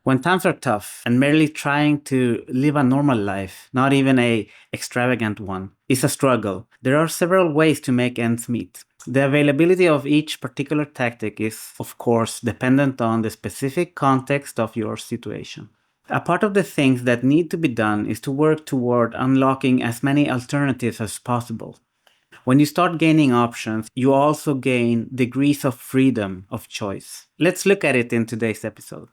When times are tough and merely trying to live a normal life, not even a extravagant one, is a struggle, there are several ways to make ends meet. The availability of each particular tactic is, of course, dependent on the specific context of your situation. A part of the things that need to be done is to work toward unlocking as many alternatives as possible. When you start gaining options, you also gain degrees of freedom of choice. Let's look at it in today's episode.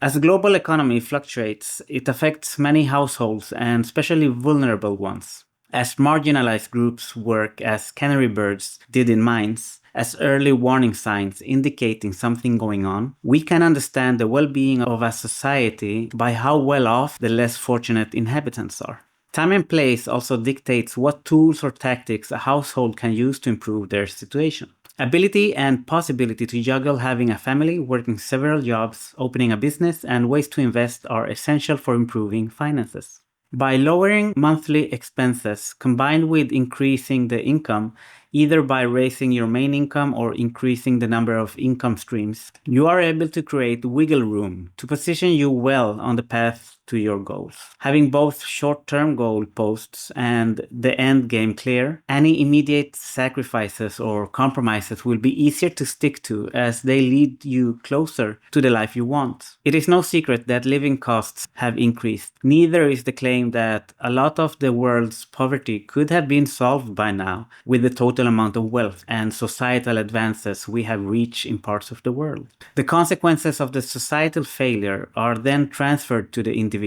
As the global economy fluctuates, it affects many households and especially vulnerable ones. As marginalized groups work as canary birds did in mines, as early warning signs indicating something going on, we can understand the well-being of a society by how well off the less fortunate inhabitants are. Time and place also dictates what tools or tactics a household can use to improve their situation. Ability and possibility to juggle having a family, working several jobs, opening a business, and ways to invest are essential for improving finances. By lowering monthly expenses combined with increasing the income, either by raising your main income or increasing the number of income streams, you are able to create wiggle room to position you well on the path to your goals. Having both short-term goal posts and the end game clear, any immediate sacrifices or compromises will be easier to stick to as they lead you closer to the life you want. It is no secret that living costs have increased. Neither is the claim that a lot of the world's poverty could have been solved by now with the total amount of wealth and societal advances we have reached in parts of the world. The consequences of the societal failure are then transferred to the individual.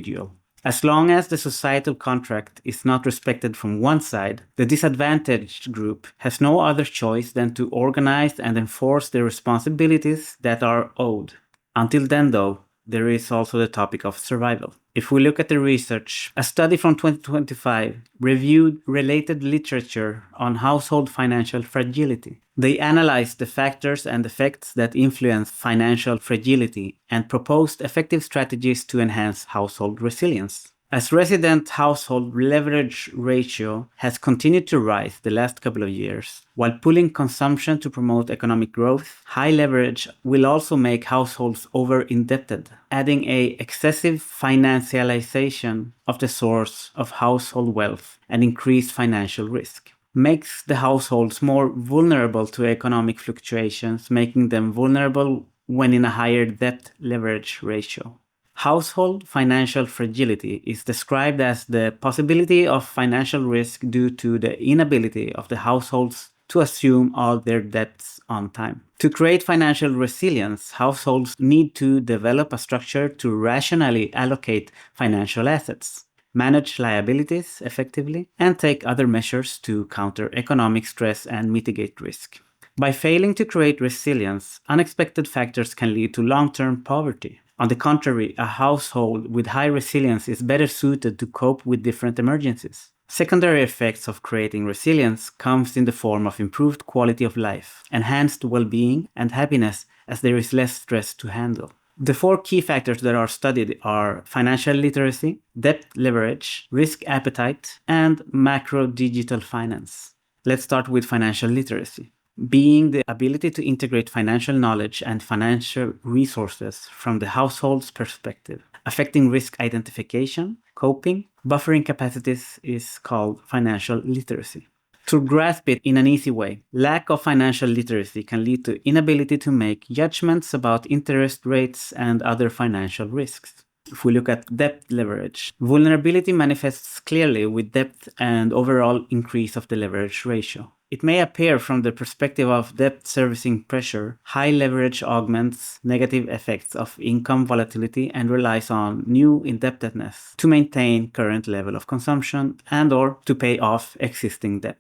As long as the societal contract is not respected from one side, the disadvantaged group has no other choice than to organize and enforce the responsibilities that are owed. Until then, though, there is also the topic of survival. If we look at the research, a study from 2025 reviewed related literature on household financial fragility. They analyzed the factors and effects that influence financial fragility and proposed effective strategies to enhance household resilience. As resident household leverage ratio has continued to rise the last couple of years, while pulling consumption to promote economic growth, high leverage will also make households over-indebted, adding a excessive financialization of the source of household wealth and increased financial risk. Makes the households more vulnerable to economic fluctuations, making them vulnerable when in a higher debt leverage ratio. Household financial fragility is described as the possibility of financial risk due to the inability of the households to assume all their debts on time. To create financial resilience, households need to develop a structure to rationally allocate financial assets, manage liabilities effectively, and take other measures to counter economic stress and mitigate risk. By failing to create resilience, unexpected factors can lead to long-term poverty. On the contrary, a household with high resilience is better suited to cope with different emergencies. Secondary effects of creating resilience comes in the form of improved quality of life, enhanced well-being, and happiness as there is less stress to handle. The four key factors that are studied are financial literacy, debt leverage, risk appetite, and macro digital finance. Let's start with financial literacy, being the ability to integrate financial knowledge and financial resources from the household's perspective. Affecting risk identification, coping, buffering capacities is called financial literacy. To grasp it in an easy way, lack of financial literacy can lead to inability to make judgments about interest rates and other financial risks. If we look at debt leverage, vulnerability manifests clearly with depth and overall increase of the leverage ratio. It may appear from the perspective of debt servicing pressure, high leverage augments negative effects of income volatility and relies on new indebtedness to maintain current level of consumption and/or to pay off existing debt.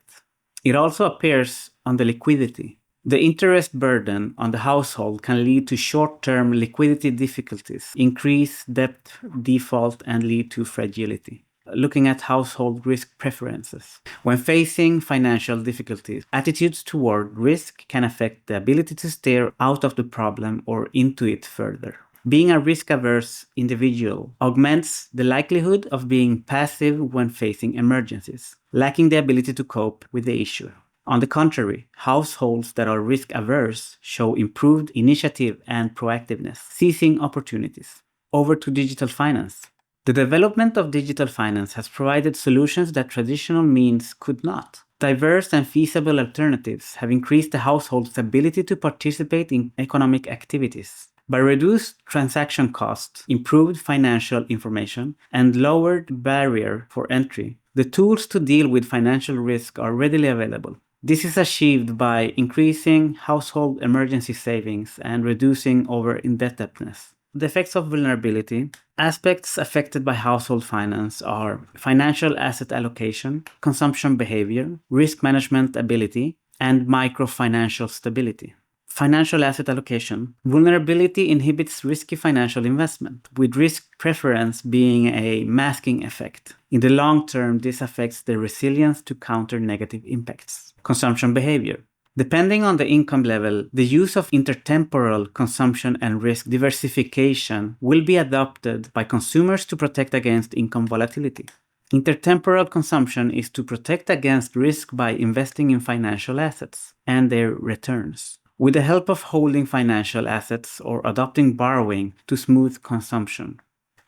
It also appears on the liquidity. The interest burden on the household can lead to short-term liquidity difficulties, increase debt default, and lead to fragility. Looking at household risk preferences. When facing financial difficulties, attitudes toward risk can affect the ability to steer out of the problem or into it further. Being a risk-averse individual augments the likelihood of being passive when facing emergencies, lacking the ability to cope with the issue. On the contrary, households that are risk-averse show improved initiative and proactiveness, seizing opportunities. Over to digital finance. The development of digital finance has provided solutions that traditional means could not. Diverse and feasible alternatives have increased the household's ability to participate in economic activities. By reduced transaction costs, improved financial information, and lowered barrier for entry, the tools to deal with financial risk are readily available. This is achieved by increasing household emergency savings and reducing over-indebtedness. The effects of vulnerability. Aspects affected by household finance are financial asset allocation, consumption behavior, risk management ability, and microfinancial stability. Financial asset allocation. Vulnerability inhibits risky financial investment, with risk preference being a masking effect. In the long term, this affects the resilience to counter negative impacts. Consumption behavior. Depending on the income level, the use of intertemporal consumption and risk diversification will be adopted by consumers to protect against income volatility. Intertemporal consumption is to protect against risk by investing in financial assets and their returns, with the help of holding financial assets or adopting borrowing to smooth consumption.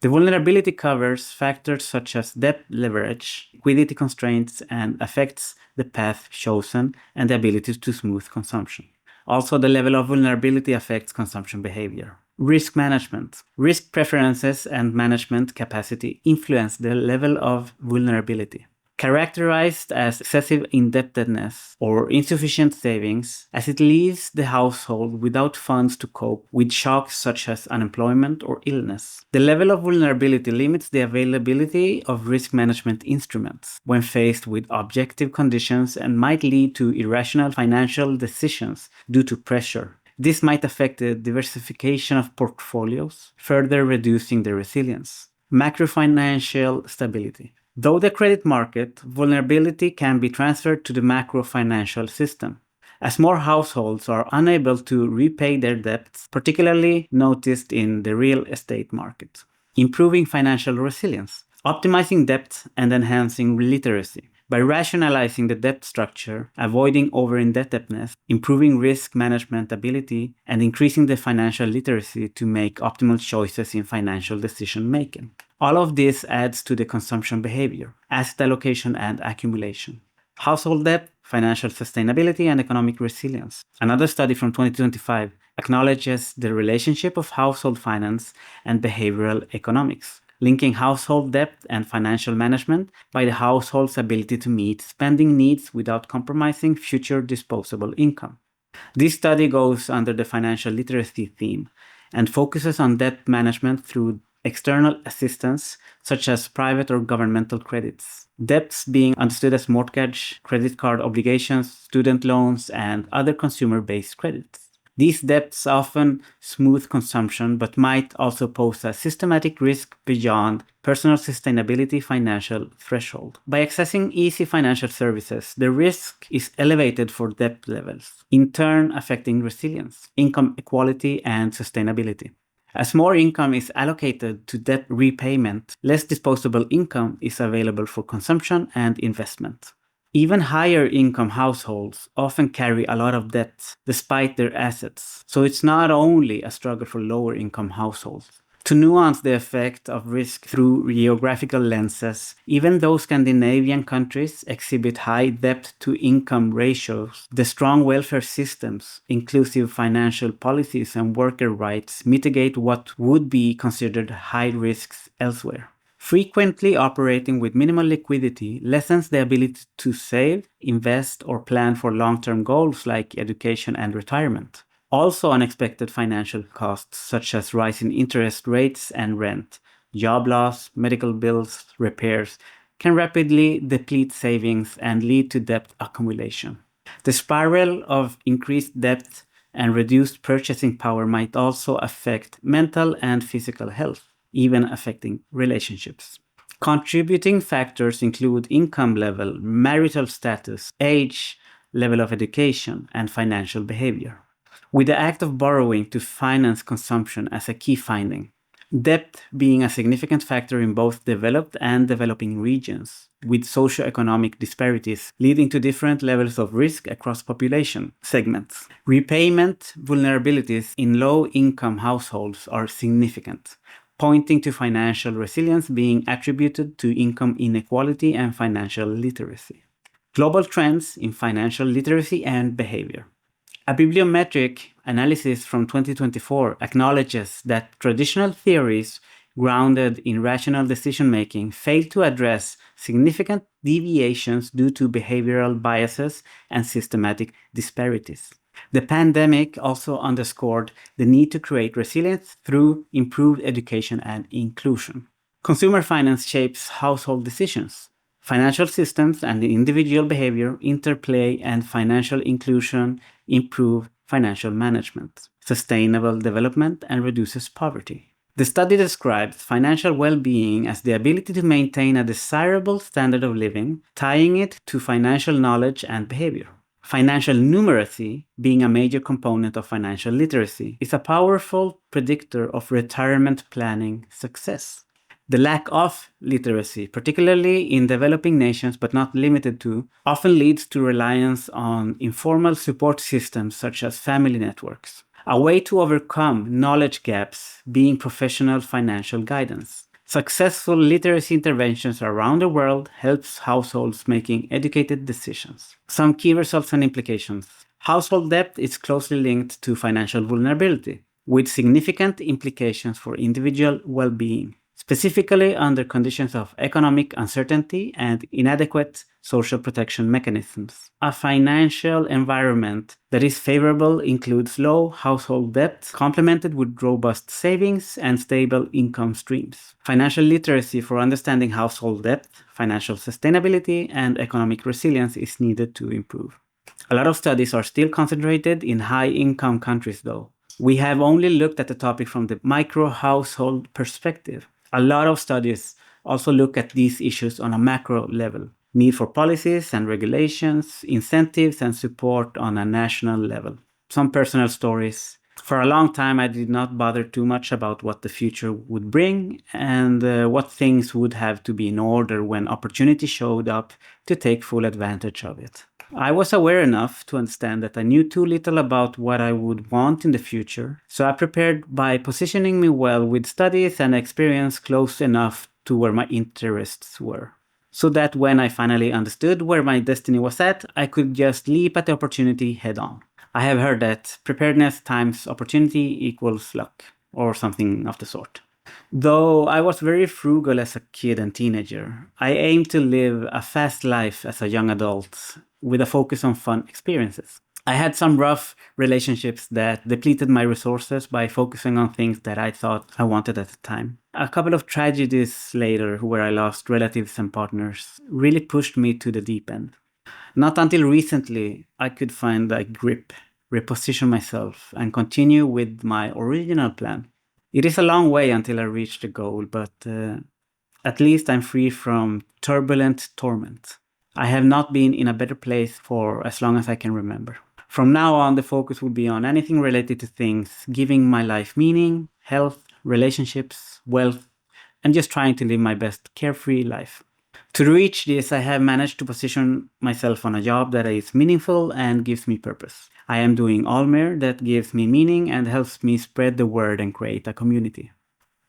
The vulnerability covers factors such as debt leverage, liquidity constraints, and affects the path chosen and the ability to smooth consumption. Also, the level of vulnerability affects consumption behavior. Risk management. Risk preferences and management capacity influence the level of vulnerability. Characterized as excessive indebtedness or insufficient savings, as it leaves the household without funds to cope with shocks such as unemployment or illness. The level of vulnerability limits the availability of risk management instruments when faced with objective conditions and might lead to irrational financial decisions due to pressure. This might affect the diversification of portfolios, further reducing the resilience. Macrofinancial stability. Though the credit market, vulnerability can be transferred to the macro-financial system. As more households are unable to repay their debts, particularly noticed in the real estate market. Improving financial resilience, optimizing debt and enhancing literacy. By rationalizing the debt structure, avoiding over-indebtedness, improving risk management ability, and increasing the financial literacy to make optimal choices in financial decision-making. All of this adds to the consumption behavior, asset allocation, and accumulation. Household debt, financial sustainability, and economic resilience. Another study from 2025 acknowledges the relationship of household finance and behavioral economics, linking household debt and financial management by the household's ability to meet spending needs without compromising future disposable income. This study goes under the financial literacy theme and focuses on debt management through external assistance, such as private or governmental credits. Debts being understood as mortgage, credit card obligations, student loans, and other consumer-based credits. These debts often smooth consumption, but might also pose a systematic risk beyond personal sustainability financial threshold. By accessing easy financial services, the risk is elevated for debt levels, in turn affecting resilience, income equality, and sustainability. As more income is allocated to debt repayment, less disposable income is available for consumption and investment. Even higher income households often carry a lot of debt despite their assets, so it's not only a struggle for lower income households. To nuance the effect of risk through geographical lenses, even though Scandinavian countries exhibit high debt-to-income ratios, the strong welfare systems, inclusive financial policies, and worker rights mitigate what would be considered high risks elsewhere. Frequently operating with minimal liquidity lessens the ability to save, invest, or plan for long-term goals like education and retirement. Also, unexpected financial costs such as rising interest rates and rent, job loss, medical bills, repairs can rapidly deplete savings and lead to debt accumulation. The spiral of increased debt and reduced purchasing power might also affect mental and physical health, even affecting relationships. Contributing factors include income level, marital status, age, level of education, and financial behavior. with the act of borrowing to finance consumption as a key finding. Debt being a significant factor in both developed and developing regions, with socioeconomic disparities leading to different levels of risk across population segments. Repayment vulnerabilities in low-income households are significant, pointing to financial resilience being attributed to income inequality and financial literacy. Global trends in financial literacy and behavior. A bibliometric analysis from 2024 acknowledges that traditional theories grounded in rational decision-making fail to address significant deviations due to behavioral biases and systematic disparities. The pandemic also underscored the need to create resilience through improved education and inclusion. Consumer finance shapes household decisions. Financial systems and individual behavior interplay, and financial inclusion improve financial management, sustainable development, and reduces poverty. The study describes financial well-being as the ability to maintain a desirable standard of living, tying it to financial knowledge and behavior. Financial numeracy, being a major component of financial literacy, is a powerful predictor of retirement planning success. The lack of literacy, particularly in developing nations but not limited to, often leads to reliance on informal support systems such as family networks. A way to overcome knowledge gaps being professional financial guidance. Successful literacy interventions around the world helps households making educated decisions. Some key results and implications. Household debt is closely linked to financial vulnerability, with significant implications for individual well-being, specifically under conditions of economic uncertainty and inadequate social protection mechanisms. A financial environment that is favorable includes low household debt, complemented with robust savings and stable income streams. Financial literacy for understanding household debt, financial sustainability, and economic resilience is needed to improve. A lot of studies are still concentrated in high-income countries, though. We have only looked at the topic from the micro-household perspective. A lot of studies also look at these issues on a macro level. Need for policies and regulations, incentives and support on a national level. Some personal stories. For a long time, I did not bother too much about what the future would bring and what things would have to be in order when opportunity showed up to take full advantage of it. I was aware enough to understand that I knew too little about what I would want in the future, so I prepared by positioning me well with studies and experience close enough to where my interests were, so that when I finally understood where my destiny was at, I could just leap at the opportunity head on. I have heard that preparedness times opportunity equals luck, or something of the sort. Though I was very frugal as a kid and teenager, I aimed to live a fast life as a young adult with a focus on fun experiences. I had some rough relationships that depleted my resources by focusing on things that I thought I wanted at the time. A couple of tragedies later, where I lost relatives and partners, really pushed me to the deep end. Not until recently I could find a grip, reposition myself, and continue with my original plan. It is a long way until I reach the goal, but at least I'm free from turbulent torment. I have not been in a better place for as long as I can remember. From now on, the focus will be on anything related to things giving my life meaning, health, relationships, wealth, and just trying to live my best carefree life. To reach this, I have managed to position myself on a job that is meaningful and gives me purpose. I am doing Almer that gives me meaning and helps me spread the word and create a community.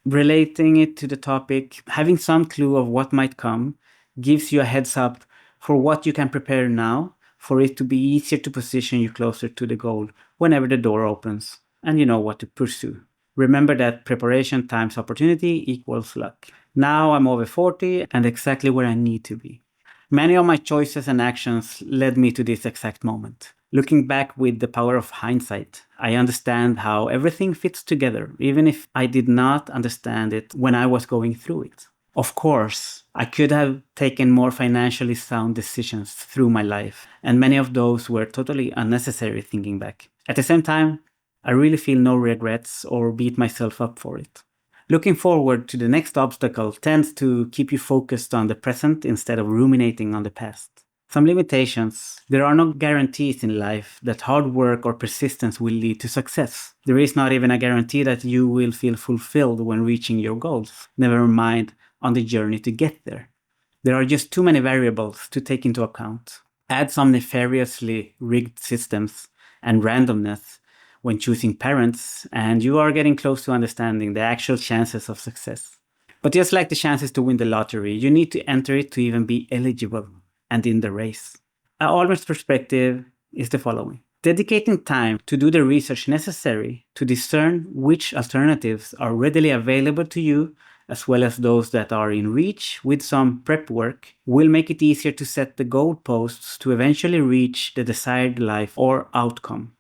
Relating it to the topic, having some clue of what might come gives you a heads up for what you can prepare now for it to be easier to position you closer to the goal whenever the door opens and you know what to pursue. Remember that preparation times opportunity equals luck. Now I'm over 40 and exactly where I need to be. Many of my choices and actions led me to this exact moment. Looking back with the power of hindsight, I understand how everything fits together, even if I did not understand it when I was going through it. Of course, I could have taken more financially sound decisions through my life, and many of those were totally unnecessary thinking back. At the same time, I really feel no regrets or beat myself up for it. Looking forward to the next obstacle tends to keep you focused on the present instead of ruminating on the past. Some limitations. There are no guarantees in life that hard work or persistence will lead to success. There is not even a guarantee that you will feel fulfilled when reaching your goals, never mind on the journey to get there. There are just too many variables to take into account. Add some nefariously rigged systems and randomness when choosing parents, and you are getting close to understanding the actual chances of success. But just like the chances to win the lottery, you need to enter it to even be eligible and in the race. Almer's perspective is the following. Dedicating time to do the research necessary to discern which alternatives are readily available to you, as well as those that are in reach with some prep work, will make it easier to set the goalposts to eventually reach the desired life or outcome.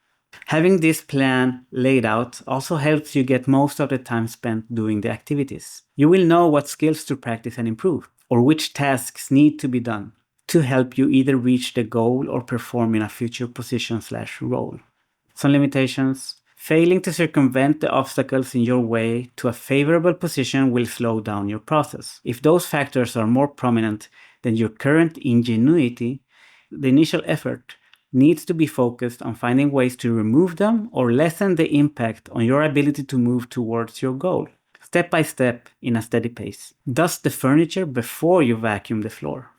Having this plan laid out also helps you get most of the time spent doing the activities. You will know what skills to practice and improve, or which tasks need to be done to help you either reach the goal or perform in a future position/role. Some limitations. Failing to circumvent the obstacles in your way to a favorable position will slow down your process. If those factors are more prominent than your current ingenuity, the initial effort needs to be focused on finding ways to remove them or lessen the impact on your ability to move towards your goal, step by step in a steady pace. Dust the furniture before you vacuum the floor.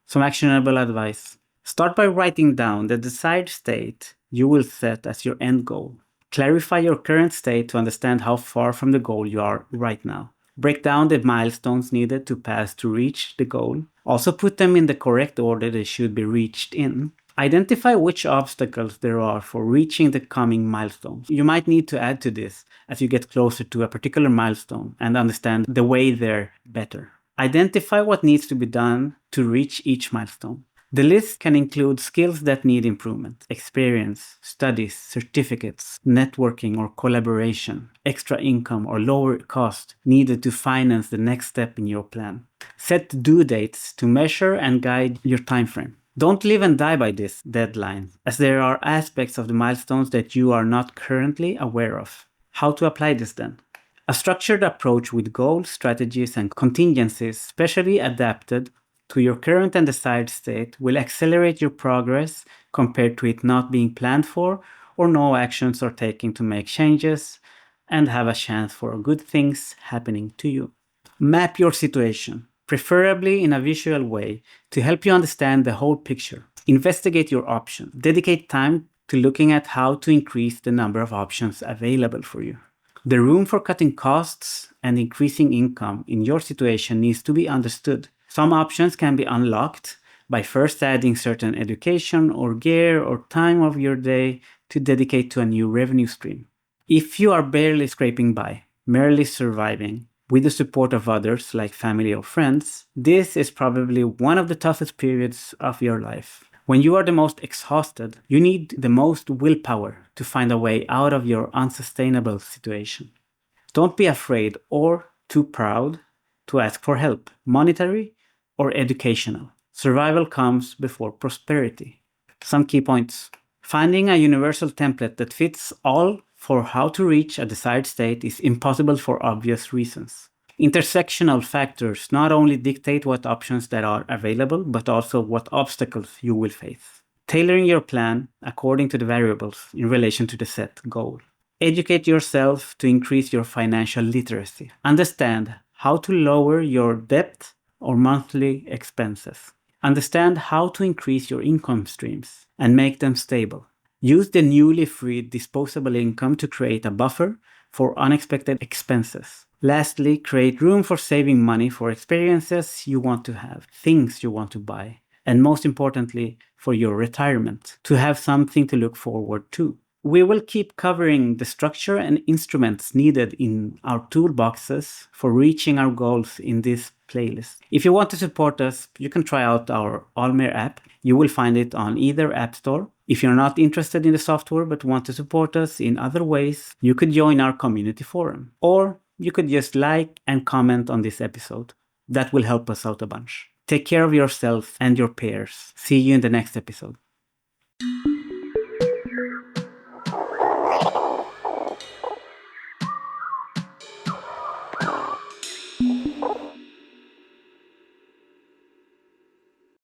Some actionable advice. Start by writing down the desired state you will set as your end goal. Clarify your current state to understand how far from the goal you are right now. Break down the milestones needed to pass to reach the goal. Also put them in the correct order they should be reached in. Identify which obstacles there are for reaching the coming milestones. You might need to add to this as you get closer to a particular milestone and understand the way there better. Identify what needs to be done to reach each milestone. The list can include skills that need improvement, experience, studies, certificates, networking or collaboration, extra income or lower cost needed to finance the next step in your plan. Set due dates to measure and guide your time frame. Don't live and die by this deadline, as there are aspects of the milestones that you are not currently aware of. How to apply this then? A structured approach with goals, strategies, and contingencies specially adapted to your current and desired state will accelerate your progress compared to it not being planned for or no actions are taken to make changes and have a chance for good things happening to you. Map your situation, preferably in a visual way, to help you understand the whole picture. Investigate your options. Dedicate time to looking at how to increase the number of options available for you. The room for cutting costs and increasing income in your situation needs to be understood. Some options can be unlocked by first adding certain education or gear or time of your day to dedicate to a new revenue stream. If you are barely scraping by, merely surviving, with the support of others like family or friends, this is probably one of the toughest periods of your life. When you are the most exhausted, you need the most willpower to find a way out of your unsustainable situation. Don't be afraid or too proud to ask for help, monetary or educational. Survival comes before prosperity. Some key points. Finding a universal template that fits all for how to reach a desired state is impossible for obvious reasons. Intersectional factors not only dictate what options that are available, but also what obstacles you will face. Tailoring your plan according to the variables in relation to the set goal. Educate yourself to increase your financial literacy. Understand how to lower your debt or monthly expenses. Understand how to increase your income streams and make them stable. Use the newly freed disposable income to create a buffer for unexpected expenses. Lastly, create room for saving money for experiences you want to have, things you want to buy, and most importantly, for your retirement, to have something to look forward to. We will keep covering the structure and instruments needed in our toolboxes for reaching our goals in this playlist. If you want to support us, you can try out our Almer app. You will find it on either app store. If you're not interested in the software but want to support us in other ways, you could join our community forum. Or you could just like and comment on this episode. That will help us out a bunch. Take care of yourself and your peers. See you in the next episode.